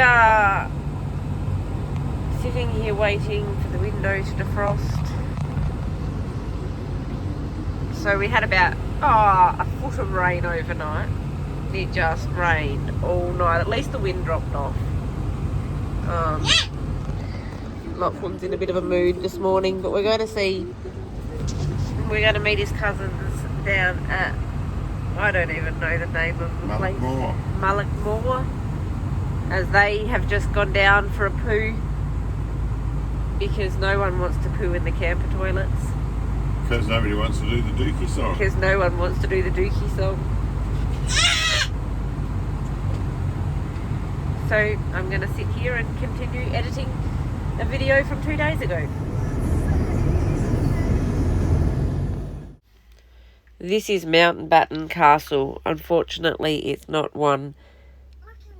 are sitting here waiting for the window to defrost. So we had about a foot of rain overnight. It just rained all night. At least the wind dropped off. Lachlan's in a bit of a mood this morning, but we're going to meet his cousins down at, I don't even know the name of the place. Mullockmore. As they have just gone down for a poo because no one wants to poo in the camper toilets. Because nobody wants to do the Dookie song. Because no one wants to do the Dookie song. So I'm going to sit here and continue editing a video from 2 days ago. This is Mountbatten Castle. Unfortunately, it's not one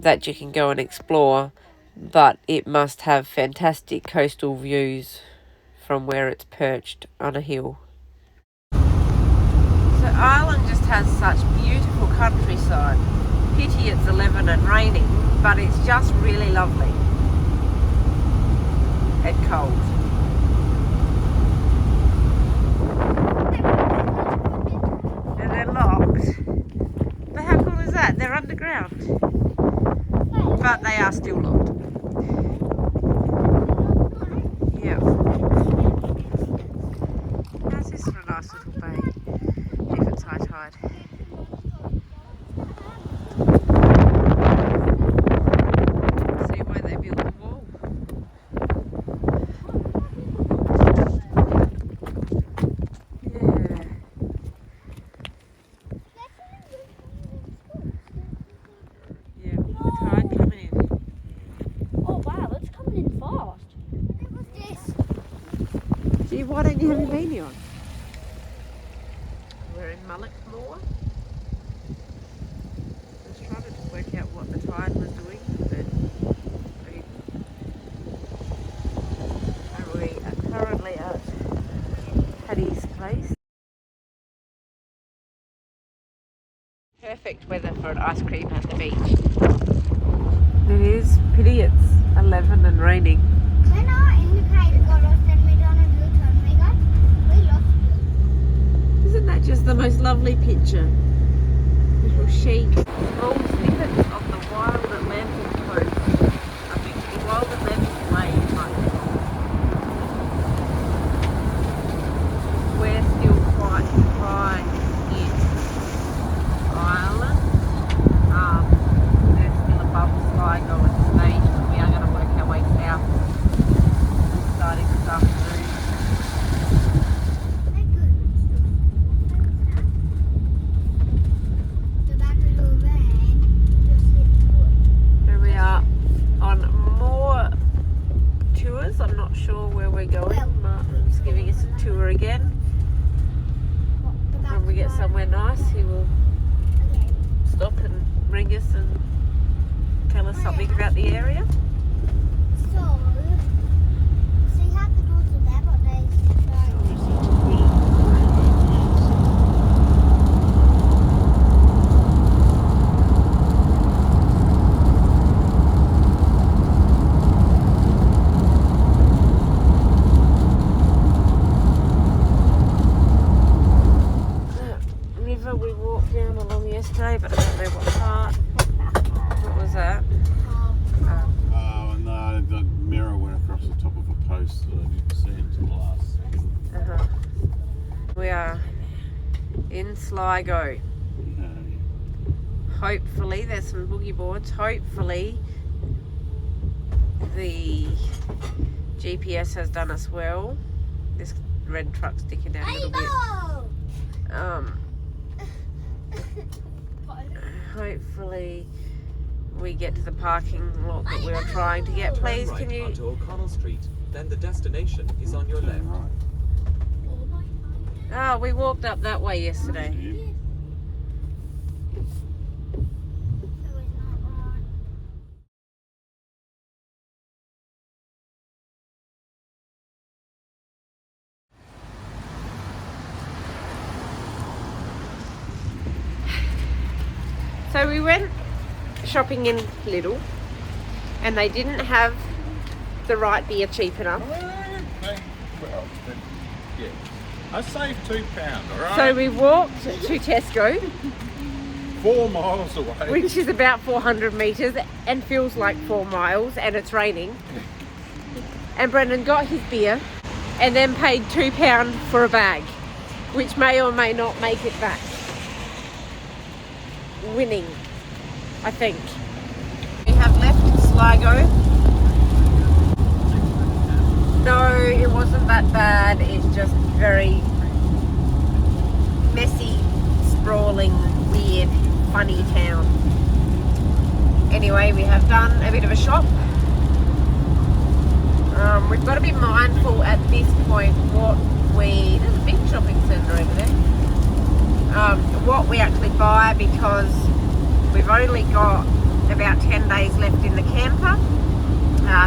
that you can go and explore, but it must have fantastic coastal views from where it's perched on a hill. So Ireland just has such beautiful countryside. Pity it's 11 and raining, but it's just really lovely and cold. And they're locked. But how cool is that? They're underground. But they are still locked. Yeah. How's this for a nice little bay? If it's high tide. See why they built the wall. Yeah. Yeah, the tide coming in. Oh wow, it's coming in fast. What's this? Gee, why don't you have your beanie on? We're in Mullockmore. I was trying to work out what the tide was doing, but we are currently at Paddy's place. Perfect weather for an ice cream at the beach. It is. Pity it's 11 and raining. When our indicator got lost and we done a U-turn, we lost it. Isn't that just the most lovely picture? Little sheep, small snippets of the wild Atlantic coast. I think the wild Atlantic way is like we're still quite high in Ireland. They're still above Sligo at this stage, but we are going to work our way south. We're starting this afternoon. Here we are on more tours. I'm not sure where we're going. Martin's giving us a tour again. When we get somewhere nice, he will stop and ring us and tell us something about the area. So you have to go to there, but River we walked down along yesterday, but I don't know what part. What was that? Oh, no, the mirror went across the top of a post that I didn't see until the last second. We are in Sligo. Hopefully, there's some boogie boards. Hopefully, the GPS has done us well. This red truck's sticking out a little bit. Hopefully we get to the parking lot that we were trying to get. Please, can you... onto O'Connell Street, then the destination is on your left. Oh, we walked up that way yesterday. So we went shopping in Lidl And they didn't have the right beer cheap enough. Well, yeah. I saved £2, alright? So we walked to Tesco, 4 miles away. which is about 400 metres and feels like 4 miles, and it's raining. And Brendan got his beer and then paid £2 for a bag, which may or may not make it back. Winning, I think. We have left Sligo. No, it wasn't that bad. It's just very messy, sprawling, weird, funny town. Anyway, we have done a bit of a shop. We've got to be mindful at this point there's a big shopping centre over there. What we actually buy, because we've only got about 10 days left in the camper.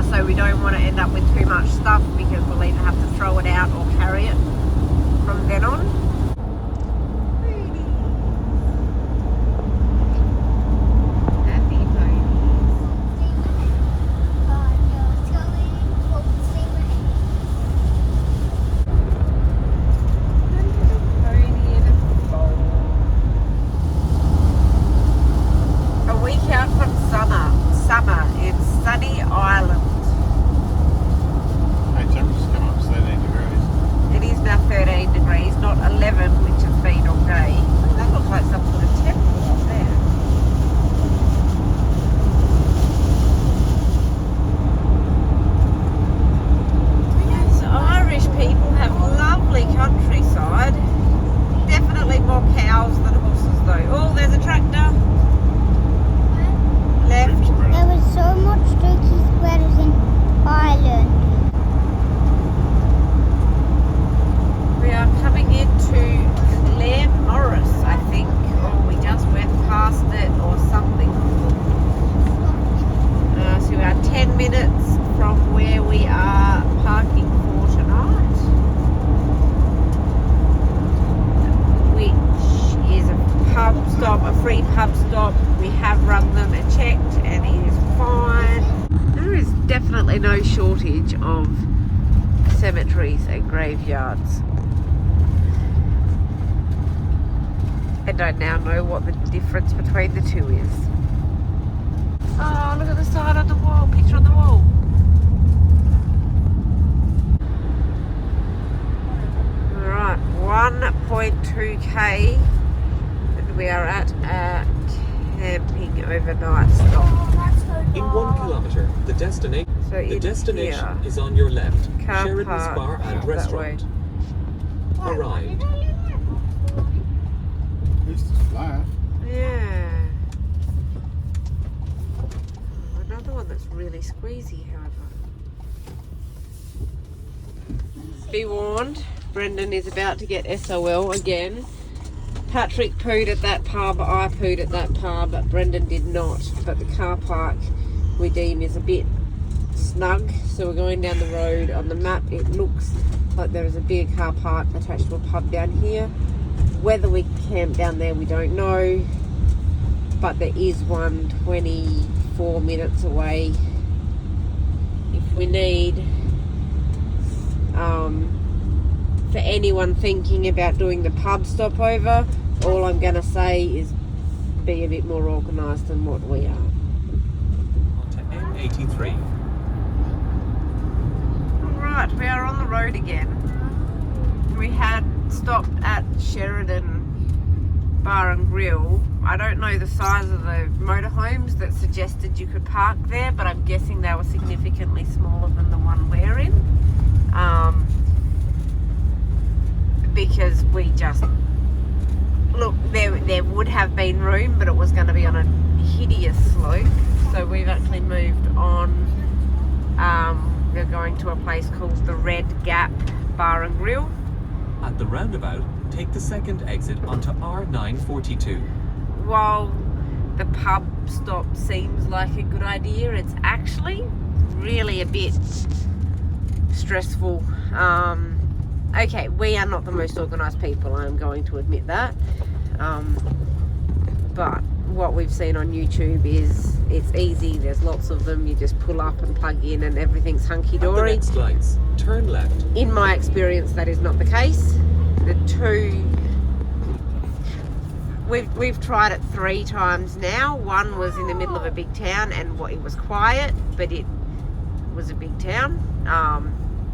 So we don't want to end up with too much stuff, because we'll either have to throw it out or carry it from then on. A week out from summer in sunny Ireland. Hey, temperature's come up 13 degrees. It is now 13 degrees, not 11, which has been all day. That looks like some sort of temple up there. Yes, Irish people have lovely countryside. Definitely more cows than horses though. Oh, there's a tractor. Left. There was so much turkey spreaders in Ireland. We are coming into Clare Morris, I think, or we just went past it or something. So we are 10 minutes from where we are parking for tonight, which is a pub stop, a free pub stop. We have run them and checked, and it is fine. There is definitely no shortage of cemeteries and graveyards. And I now know what the difference between the two is. Oh, look at the sign on the wall, picture on the wall. Alright, 1.2k, and we are at a camping overnight stop. In 1 kilometre, the destination So in here, is on your left. car Sheridan's park Bar and that Restaurant. Arrived. At least it's flat. Yeah. Oh, another one that's really squeezy, however. Be warned, Brendan is about to get SOL again. Patrick pooed at that pub, I pooed at that pub, but Brendan did not. But the car park we deem is a bit snug, so we're going down the road. On the map it looks like there is a big car park attached to a pub down here. Whether we camp down there, we don't know, but there is one 24 minutes away if we need. For anyone thinking about doing the pub stopover, all I'm going to say is be a bit more organised than what we are. On to M83. Right, we are on the road again. We had stopped at Sheridan Bar and Grill. I don't know the size of the motorhomes that suggested you could park there, but I'm guessing they were significantly smaller than the one we're in. Because we just... Look, there would have been room, but it was going to be on a hideous slope. So we've actually moved on. We're going to a place called the Red Gap Bar and Grill. At the roundabout, take the second exit onto R942. While the pub stop seems like a good idea, it's actually really a bit stressful. Okay, we are not the most organised people, I'm going to admit that. But what we've seen on YouTube is it's easy, there's lots of them, you just pull up and plug in and everything's At the hunky-dory. next lights, turn left. In my experience, that is not the case. The two, we've tried it 3 times now. One was in the middle of a big town and it was quiet, but it was a big town.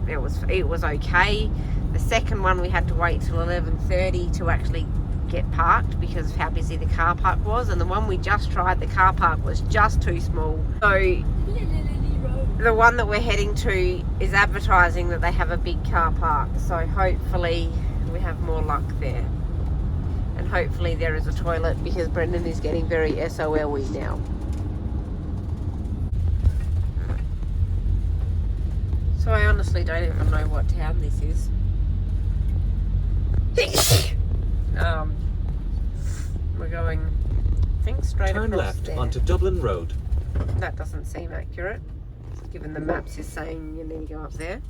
It was okay. The second one we had to wait till 11:30 to actually get parked because of how busy the car park was, and the one we just tried, the car park was just too small. So the one that we're heading to is advertising that they have a big car park, so hopefully we have more luck there, and hopefully there is a toilet because Brendan is getting very SOL-y now. So I honestly don't even know what town this is. We're going, I think, straight Turn across left there. onto Dublin Road. That doesn't seem accurate, given the maps is saying you need to go up there.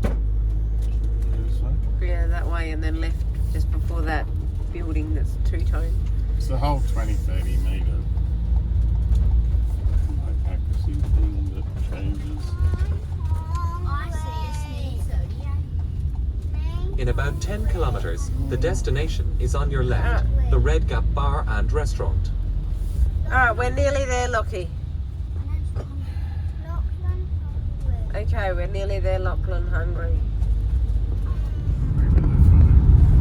This way. Yeah, that way, and then left just before that building that's two-tone. It's the whole 20-30 metre like accuracy thing that changes. I see a snake. In about 10 kilometres, the destination is on your left, the Red Gap Bar and Restaurant. Alright, we're nearly there, Lockie. Okay, we're nearly there, Lachlan, hungry.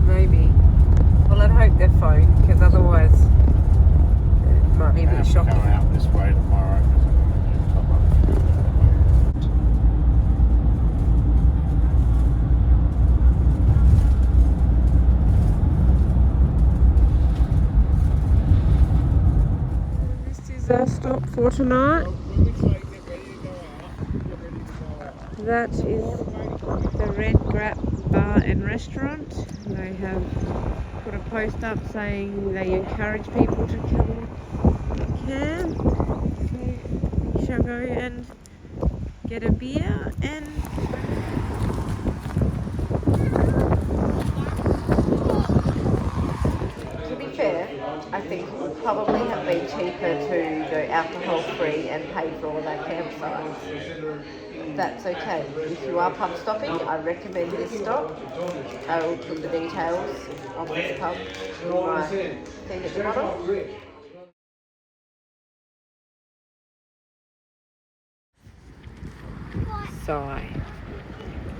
Maybe. Well, I'd hope they're phoned, because otherwise it might be a bit shocking. Coming out this way tomorrow because I'm going to do top up. This is our stop for tonight. That is the Red Gap Bar and Restaurant. They have put a post up saying they encourage people to come if you can. So you shall go and get a beer and to be fair, I think it would probably have been cheaper to go alcohol free and pay for all our campsites. That's okay. If you are pub stopping, I recommend this stop. I will put the details of this pub in my thing at the bottom. Sigh.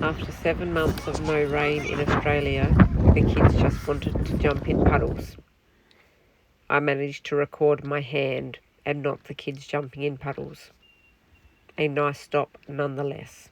After 7 months of no rain in Australia, the kids just wanted to jump in puddles. I managed to record my hand and not the kids jumping in puddles. A nice stop nonetheless.